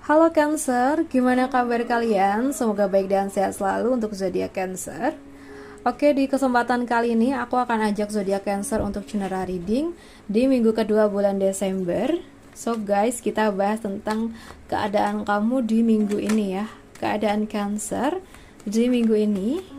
Halo Cancer, gimana kabar kalian? Semoga baik dan sehat selalu untuk zodiak Cancer. Oke, di kesempatan kali ini aku akan ajak zodiak Cancer untuk general reading di minggu kedua bulan Desember. So guys, kita bahas tentang keadaan kamu di minggu ini ya. Keadaan Cancer di minggu ini.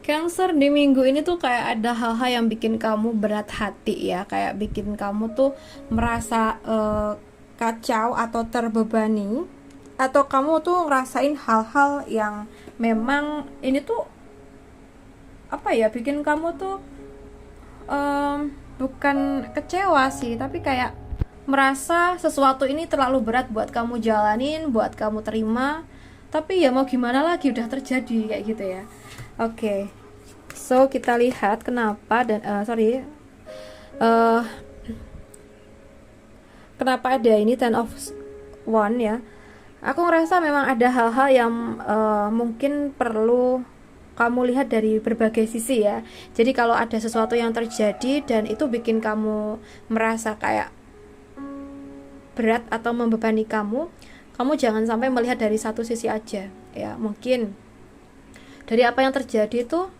Cancer di minggu ini tuh kayak ada hal-hal yang bikin kamu berat hati ya, kayak bikin kamu tuh merasa kacau atau terbebani, atau kamu tuh ngerasain hal-hal yang memang ini tuh apa ya, bikin kamu tuh bukan kecewa sih, tapi kayak merasa sesuatu ini terlalu berat buat kamu jalanin, buat kamu terima. Tapi ya mau gimana lagi, udah terjadi kayak gitu ya. Oke, so kita lihat kenapa dan kenapa ada ini Ten of One ya. Aku ngerasa memang ada hal-hal yang mungkin perlu kamu lihat dari berbagai sisi ya. Jadi kalau ada sesuatu yang terjadi dan itu bikin kamu merasa kayak berat atau membebani kamu jangan sampai melihat dari satu sisi aja ya. Mungkin dari apa yang terjadi itu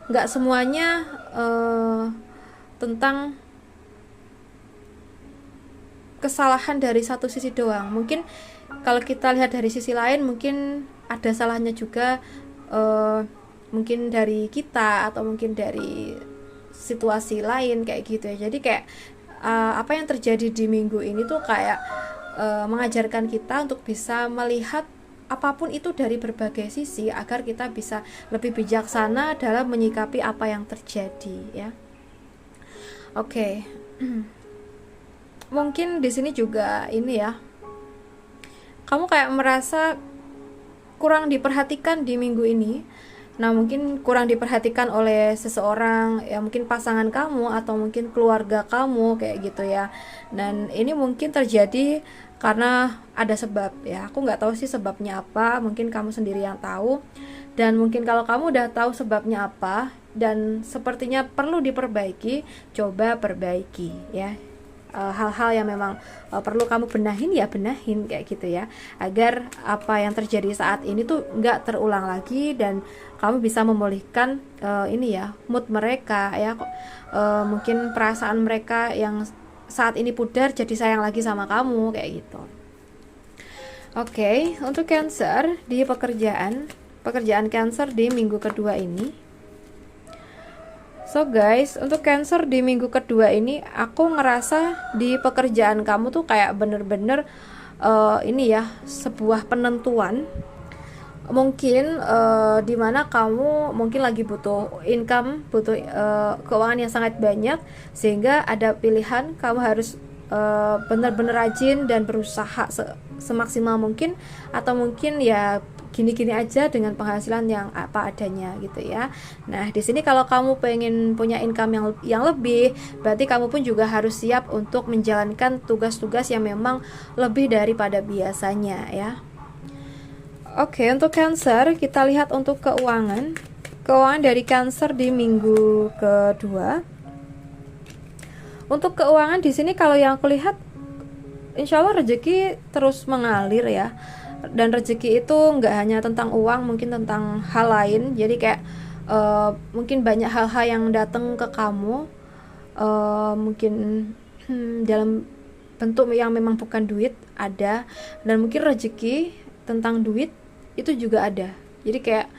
nggak semuanya tentang kesalahan dari satu sisi doang. Mungkin kalau kita lihat dari sisi lain, mungkin ada salahnya juga, mungkin dari kita atau mungkin dari situasi lain kayak gitu ya. Jadi kayak apa yang terjadi di minggu ini tuh kayak mengajarkan kita untuk bisa melihat apapun itu dari berbagai sisi agar kita bisa lebih bijaksana dalam menyikapi apa yang terjadi ya. Oke. Mungkin di sini juga ini ya. Kamu kayak merasa kurang diperhatikan di minggu ini. Nah, mungkin kurang diperhatikan oleh seseorang, ya mungkin pasangan kamu atau mungkin keluarga kamu kayak gitu ya. Dan ini mungkin terjadi karena ada sebab ya. Aku nggak tahu sih sebabnya apa, mungkin kamu sendiri yang tahu. Dan mungkin kalau kamu udah tahu sebabnya apa dan sepertinya perlu diperbaiki, coba perbaiki ya. Hal-hal yang memang perlu kamu benahin ya benahin kayak gitu ya, agar apa yang terjadi saat ini tuh nggak terulang lagi dan kamu bisa memulihkan ini ya mood mereka ya, mungkin perasaan mereka yang saat ini pudar jadi sayang lagi sama kamu kayak gitu. Oke, untuk Cancer di pekerjaan Cancer di minggu kedua ini. So guys, untuk Cancer di minggu kedua ini, aku ngerasa di pekerjaan kamu tuh kayak bener-bener ini ya, sebuah penentuan. Mungkin dimana kamu mungkin lagi butuh income, butuh keuangan yang sangat banyak, sehingga ada pilihan kamu harus bener-bener rajin dan berusaha semaksimal mungkin, atau mungkin ya gini-gini aja dengan penghasilan yang apa adanya gitu ya. Nah, di sini kalau kamu pengen punya income yang lebih, berarti kamu pun juga harus siap untuk menjalankan tugas-tugas yang memang lebih daripada biasanya ya. Oke, untuk Cancer kita lihat untuk keuangan. Keuangan dari Cancer di minggu kedua. Untuk keuangan di sini kalau yang aku lihat, insya Allah rezeki terus mengalir ya. Dan rezeki itu nggak hanya tentang uang, mungkin tentang hal lain. Jadi kayak mungkin banyak hal-hal yang datang ke kamu, mungkin dalam bentuk yang memang bukan duit ada, dan mungkin rezeki tentang duit itu juga ada. Jadi kayak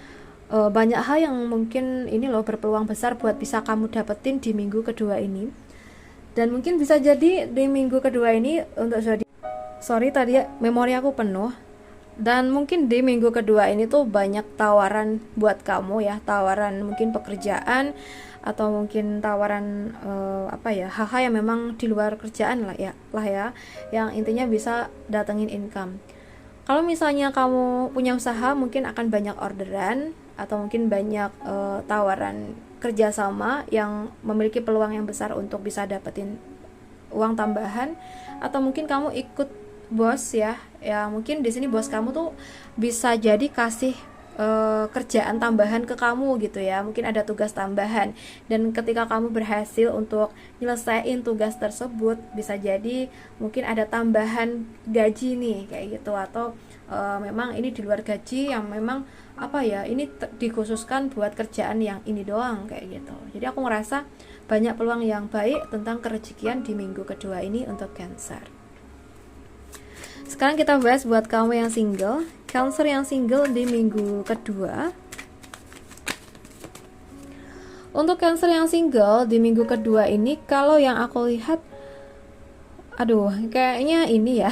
banyak hal yang mungkin ini loh berpeluang besar buat bisa kamu dapetin di minggu kedua ini. Dan mungkin bisa jadi di minggu kedua ini untuk sorry tadi ya, memori aku penuh. Dan mungkin di minggu kedua ini tuh banyak tawaran buat kamu ya, tawaran mungkin pekerjaan atau mungkin tawaran apa ya, hal-hal yang memang di luar kerjaan lah ya, yang intinya bisa datengin income. Kalau misalnya kamu punya usaha, mungkin akan banyak orderan atau mungkin banyak tawaran kerjasama yang memiliki peluang yang besar untuk bisa dapetin uang tambahan, atau mungkin kamu ikut bos ya mungkin di sini bos kamu tuh bisa jadi kasih kerjaan tambahan ke kamu gitu ya, mungkin ada tugas tambahan, dan ketika kamu berhasil untuk nyelesain tugas tersebut, bisa jadi mungkin ada tambahan gaji nih kayak gitu, atau memang ini di luar gaji yang memang apa ya, ini dikhususkan buat kerjaan yang ini doang kayak gitu. Jadi aku ngerasa banyak peluang yang baik tentang kerezekian di minggu kedua ini untuk Cancer. Sekarang kita bahas buat kamu yang single. Cancer yang single di minggu kedua. Untuk Cancer yang single di minggu kedua ini, kalau yang aku lihat, aduh, kayaknya ini ya,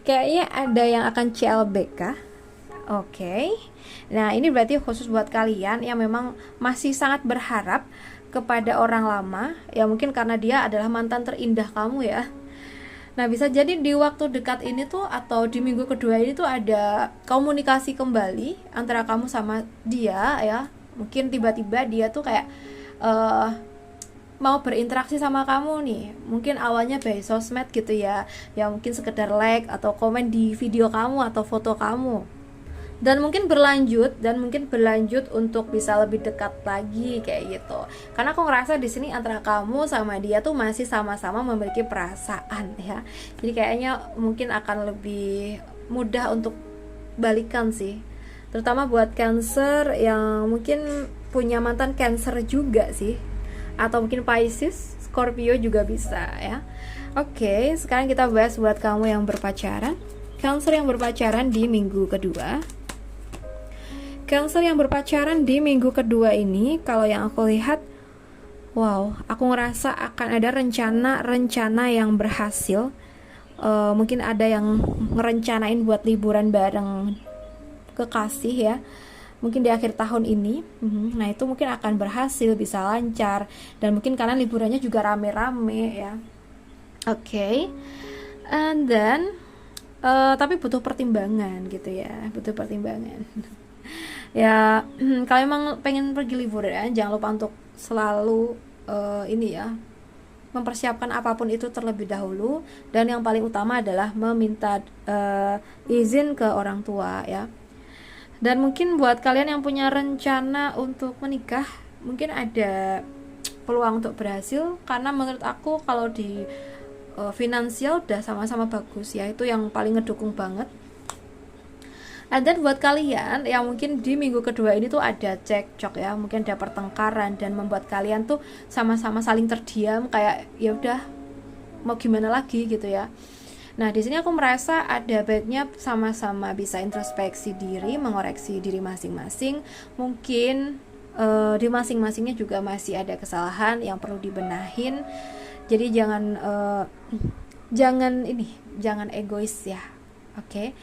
kayaknya ada yang akan CLBK. Oke. Nah, ini berarti khusus buat kalian yang memang masih sangat berharap kepada orang lama, ya mungkin karena dia adalah mantan terindah kamu ya. Nah, bisa jadi di waktu dekat ini tuh, atau di minggu kedua ini tuh, ada komunikasi kembali antara kamu sama dia ya. Mungkin tiba-tiba dia tuh kayak mau berinteraksi sama kamu nih. Mungkin awalnya by sosmed gitu ya, ya mungkin sekedar like atau komen di video kamu atau foto kamu. Dan mungkin berlanjut untuk bisa lebih dekat lagi kayak gitu. Karena aku ngerasa di sini antara kamu sama dia tuh masih sama-sama memiliki perasaan ya. Jadi kayaknya mungkin akan lebih mudah untuk balikan sih. Terutama buat Cancer yang mungkin punya mantan Cancer juga sih. Atau mungkin Pisces, Scorpio juga bisa ya. Oke, sekarang kita bahas buat kamu yang berpacaran. Cancer yang berpacaran di minggu kedua. Cancer yang berpacaran di minggu kedua ini, kalau yang aku lihat, wow, aku ngerasa akan ada rencana yang berhasil. Mungkin ada yang ngerencanain buat liburan bareng kekasih ya, mungkin di akhir tahun ini. Nah, itu mungkin akan berhasil, bisa lancar, dan mungkin kalian liburannya juga rame-rame ya. Oke. And then tapi butuh pertimbangan gitu ya, butuh pertimbangan. Ya, kalau emang pengen pergi liburan, jangan lupa untuk selalu ini ya, mempersiapkan apapun itu terlebih dahulu, dan yang paling utama adalah meminta izin ke orang tua ya. Dan mungkin buat kalian yang punya rencana untuk menikah, mungkin ada peluang untuk berhasil, karena menurut aku kalau di finansial udah sama-sama bagus ya, itu yang paling ngedukung banget. Dan buat kalian yang mungkin di minggu kedua ini tuh ada cekcok ya, mungkin ada pertengkaran dan membuat kalian tuh sama-sama saling terdiam, kayak ya udah mau gimana lagi gitu ya. Nah, di sini aku merasa ada baiknya sama-sama bisa introspeksi diri, mengoreksi diri masing-masing. Mungkin di masing-masingnya juga masih ada kesalahan yang perlu dibenahin. Jadi jangan egois ya. Oke.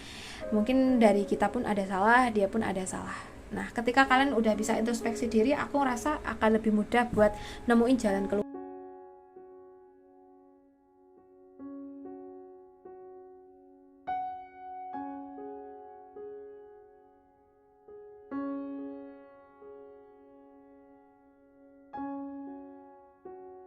Mungkin dari kita pun ada salah, dia pun ada salah. Nah, ketika kalian udah bisa introspeksi diri, aku ngerasa akan lebih mudah buat nemuin jalan keluar.